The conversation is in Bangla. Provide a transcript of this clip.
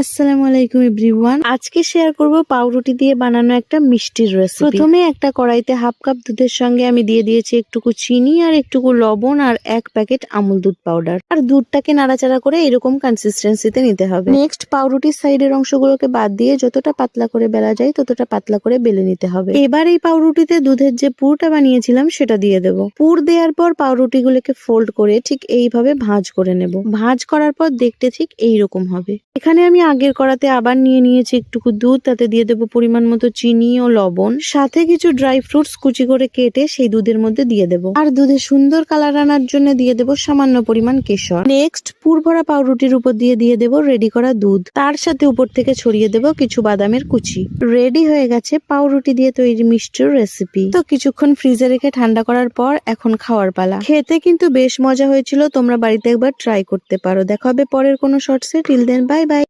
আসসালামু আলাইকুম এভরিওয়ান। আজকে শেয়ার করব পাউরুটি দিয়ে বানানো একটা মিষ্টির রেসিপি। প্রথমে একটা কড়াইতে হাফ কাপ দুধের সঙ্গে আমি দিয়ে দিয়েছি একটুকু চিনি আর একটুকু লবণ আর 1 প্যাকেট আমুল দুধ পাউডার। আর দুধটাকে নাড়াচাড়া করে এরকম কনসিস্টেন্সিতে নিতে হবে। নেক্সট পাউরুটির সাইডের অংশগুলোকে বাদ দিয়ে যতটা পাতলা করে বেলা যায় ততটা পাতলা করে বেলে নিতে হবে। এবার এই পাউরুটিতে দুধের যে পুরটা বানিয়েছিলাম সেটা দিয়ে দেবো। পুর দেওয়ার পর পাউরুটিগুলোকে ফোল্ড করে ঠিক এইভাবে ভাঁজ করে নেব। ভাঁজ করার পর দেখতে ঠিক এইরকম হবে। এখানে আমি আগের কড়াতে আবার নিয়ে নিয়েছি একটুকু দুধ, তাতে দিয়ে দেবো পরিমাণ মতো চিনি ও লবণ, সাথে কিছু ড্রাই ফ্রুটস কুচি করে কেটে সেই দুধের মধ্যে দিয়ে দেবো। আর দুধে সুন্দর কালার আনার জন্য দিয়ে দেবো সামান্য পরিমাণ কেশর। নেক্সট পুর ভরা পাউরুটির উপর দিয়ে দেবো রেডি করা দুধ, তার সাথে উপর থেকে ছড়িয়ে দেবো কিছু বাদামের কুচি। রেডি হয়ে গেছে পাউরুটি দিয়ে তৈরি মিষ্টির রেসিপি। তো কিছুক্ষণ ফ্রিজে রেখে ঠান্ডা করার পর এখন খাওয়ার পালা। খেতে কিন্তু বেশ মজা হয়েছিল, তোমরা বাড়িতে একবার ট্রাই করতে পারো। দেখা হবে পরের কোনো শর্টসে। Till then bye by.